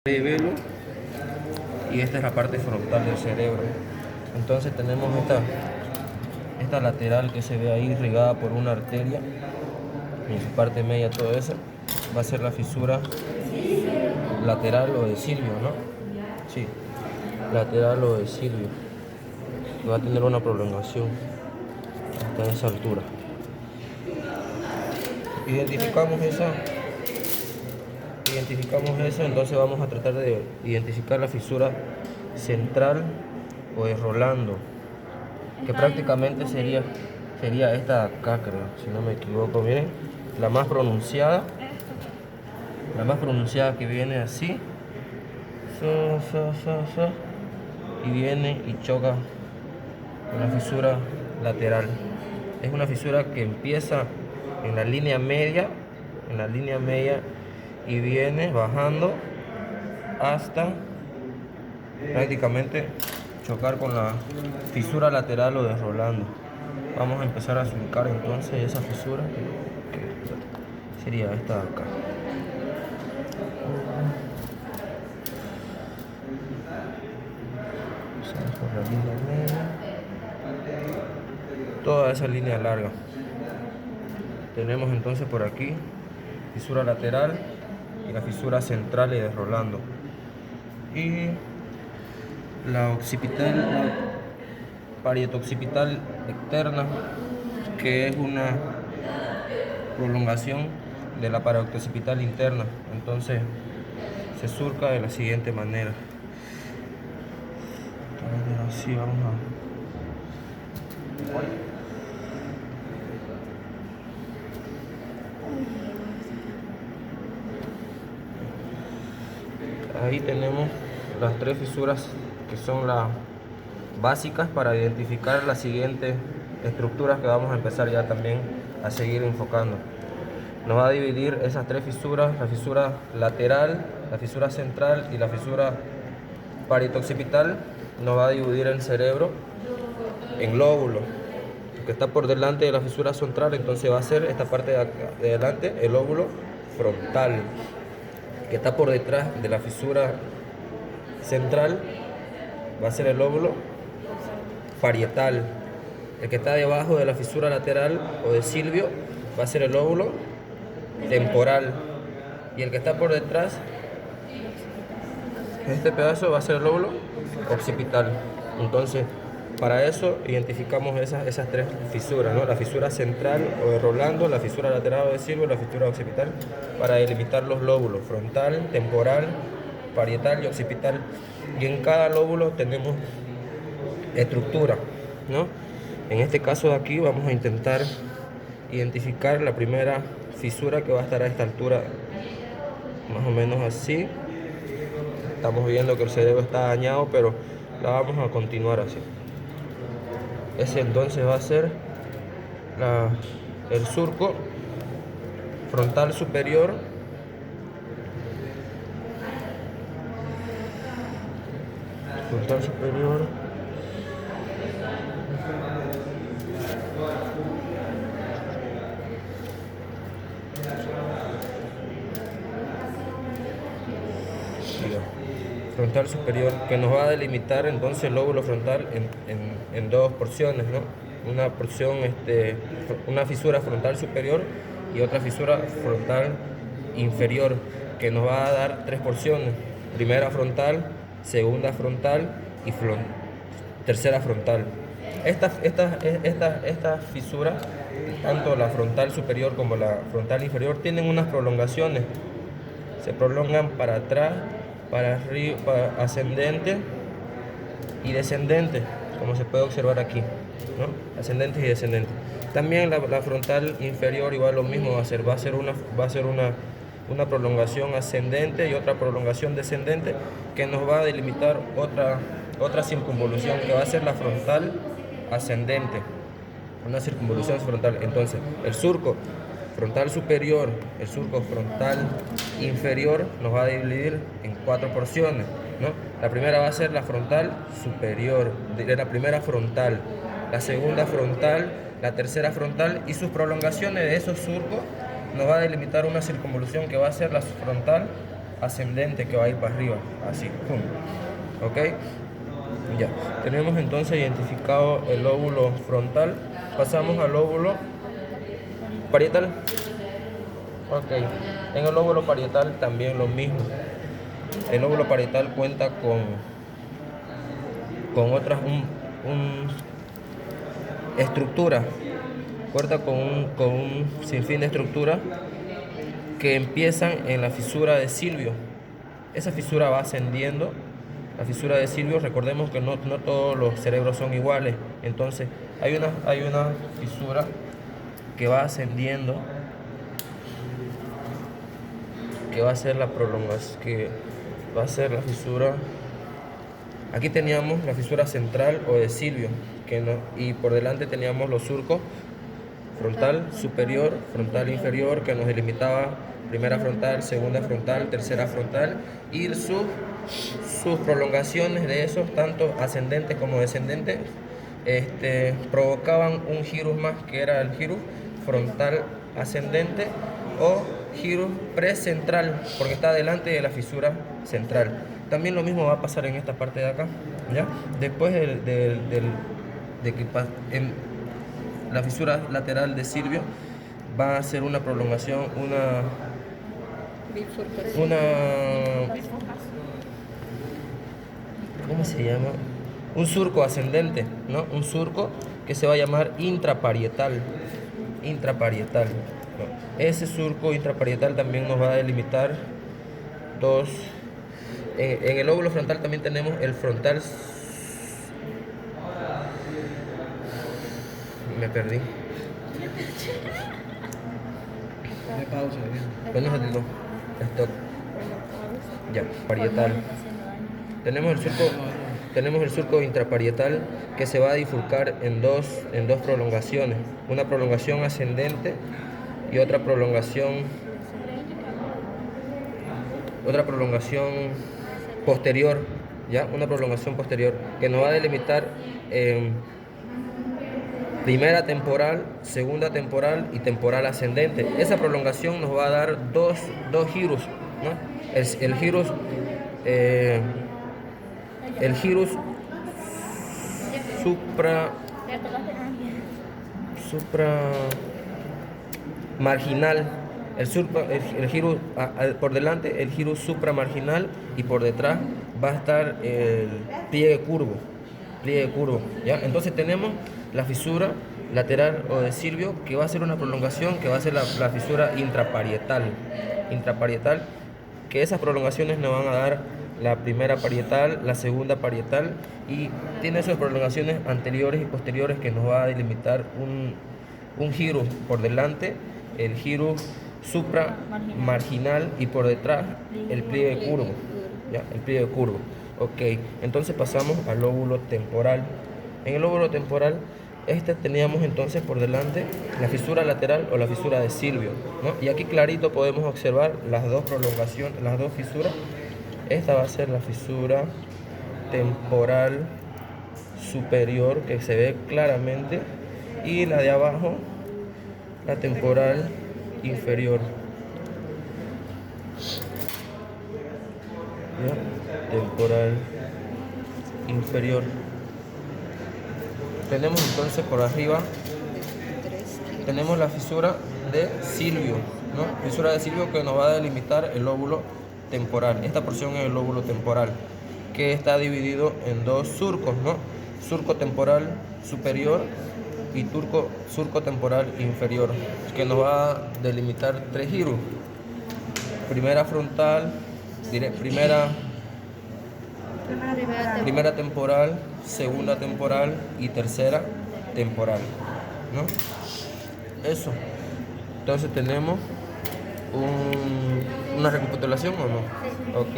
Cerebelo, y esta es la parte frontal del cerebro. Entonces tenemos esta lateral que se ve ahí irrigada por una arteria, en su parte media todo eso va a ser la fisura lateral o de Silvio, ¿no? Sí, lateral o de Silvio, que va a tener una prolongación hasta esa altura. Identificamos eso, entonces vamos a tratar de identificar la fisura central o de Rolando, que prácticamente sería esta de acá, creo, si no me equivoco. Miren, la más pronunciada que viene así, y viene y choca con la fisura lateral. Es una fisura que empieza en la línea media, y viene bajando hasta prácticamente chocar con la fisura lateral o de Rolando. Vamos a empezar a surcar entonces esa fisura, que sería esta de acá. Pasamos por la línea media, toda esa línea larga. Tenemos entonces por aquí fisura lateral y la fisura central y de Rolando. Y la occipital, la parietoccipital externa, que es una prolongación de la parietoccipital interna. Entonces se surca de la siguiente manera. Así vamos Ahí tenemos las tres fisuras que son las básicas para identificar las siguientes estructuras que vamos a empezar ya también a seguir enfocando. Nos va a dividir esas tres fisuras, la fisura lateral, la fisura central y la fisura parietoccipital. Nos va a dividir el cerebro en lóbulos, que está por delante de la fisura central, entonces va a ser esta parte de acá, de delante, el lóbulo frontal, que está por detrás de la fisura central, va a ser el lóbulo parietal. El que está debajo de la fisura lateral o de Silvio va a ser el lóbulo temporal, y el que está por detrás, este pedazo, va a ser el lóbulo occipital. Entonces, para eso identificamos esas tres fisuras, ¿no? La fisura central o de Rolando, la fisura lateral o de Silvio, la fisura occipital, para delimitar los lóbulos frontal, temporal, parietal y occipital. Y en cada lóbulo tenemos estructura, ¿no? En este caso de aquí vamos a intentar identificar la primera fisura, que va a estar a esta altura, más o menos así. Estamos viendo que el cerebro está dañado, pero la vamos a continuar así. Ese entonces va a ser el surco frontal superior, frontal superior, que nos va a delimitar entonces el lóbulo frontal en dos porciones, ¿no? Una porción, una fisura frontal superior y otra fisura frontal inferior, que nos va a dar tres porciones: primera frontal, segunda frontal y tercera frontal. Estas fisuras, tanto la frontal superior como la frontal inferior, tienen unas prolongaciones. Se prolongan para atrás, para arriba, para ascendente y descendente, como se puede observar aquí, ¿no? Ascendentes y descendentes. También la frontal inferior igual lo mismo va a ser una prolongación ascendente y otra prolongación descendente, que nos va a delimitar otra circunvolución, que va a ser la frontal ascendente, una circunvolución frontal. Entonces, el surco frontal superior, el surco frontal inferior, nos va a dividir en cuatro porciones, ¿no? La primera va a ser la frontal superior, de la primera frontal, la segunda frontal, la tercera frontal, y sus prolongaciones de esos surcos nos va a delimitar una circunvolución, que va a ser la frontal ascendente que va a ir para arriba, así, pum. ¿Ok? Ya, tenemos entonces identificado el lóbulo frontal. Pasamos al lóbulo parietal. Ok, en el lóbulo parietal también lo mismo. El lóbulo parietal cuenta con otras estructuras, cuenta con un sinfín de estructuras que empiezan en la fisura de Silvio. Esa fisura va ascendiendo. La fisura de Silvio, recordemos que no todos los cerebros son iguales. Entonces hay una fisura que va ascendiendo, que va a ser la prolongación, que va a ser la fisura. Aquí teníamos la fisura central o de Silvio, y por delante teníamos los surcos frontal superior, frontal inferior, que nos delimitaba primera frontal, segunda frontal, tercera frontal, y sus prolongaciones de esos, tanto ascendentes como descendentes, provocaban un girus más, que era el girus frontal ascendente o girus precentral, porque está delante de la fisura central. También lo mismo va a pasar en esta parte de acá, ¿ya? Después de que la fisura lateral de Silvio va a ser una prolongación, ¿cómo se llama? Un surco ascendente, ¿no? Un surco que se va a llamar intraparietal. Intraparietal, ¿no? Ese surco intraparietal también nos va a delimitar dos. En el lóbulo frontal también tenemos el frontal. Me perdí. Bueno, stop. Ya, parietal. Tenemos el surco intraparietal que se va a bifurcar en dos prolongaciones. Una prolongación ascendente y otra prolongación posterior, ¿ya? Una prolongación posterior que nos va a delimitar primera temporal, segunda temporal y temporal ascendente. Esa prolongación nos va a dar dos girus, ¿no? El girus supra marginal, el girus por delante, el girus supramarginal, y por detrás va a estar el pliegue curvo, ¿ya? Entonces tenemos la fisura lateral o de Silvio, que va a ser una prolongación, que va a ser la fisura intraparietal, que esas prolongaciones nos van a dar la primera parietal, la segunda parietal, y tiene esas prolongaciones anteriores y posteriores que nos va a delimitar un girus por delante, el girus supramarginal, y por detrás el pliegue curvo, ¿ya? El pliegue curvo. Ok, entonces pasamos al lóbulo temporal. En el lóbulo temporal, teníamos entonces por delante la fisura lateral o la fisura de Silvio, ¿no? Y aquí clarito podemos observar las dos prolongaciones, las dos fisuras. Esta va a ser la fisura temporal superior, que se ve claramente, y la de abajo, la temporal inferior. ¿Ya? Temporal inferior. Tenemos entonces por arriba, tenemos la fisura de Silvio, ¿no? Fisura de Silvio, que nos va a delimitar el lóbulo temporal. Esta porción es el lóbulo temporal, que está dividido en dos surcos, ¿no? Surco temporal superior y surco temporal inferior, que nos va a delimitar tres girus. Primera frontal, primera temporal, segunda temporal y tercera temporal, ¿no? Eso. Entonces tenemos una recapitulación, ¿o no? Ok.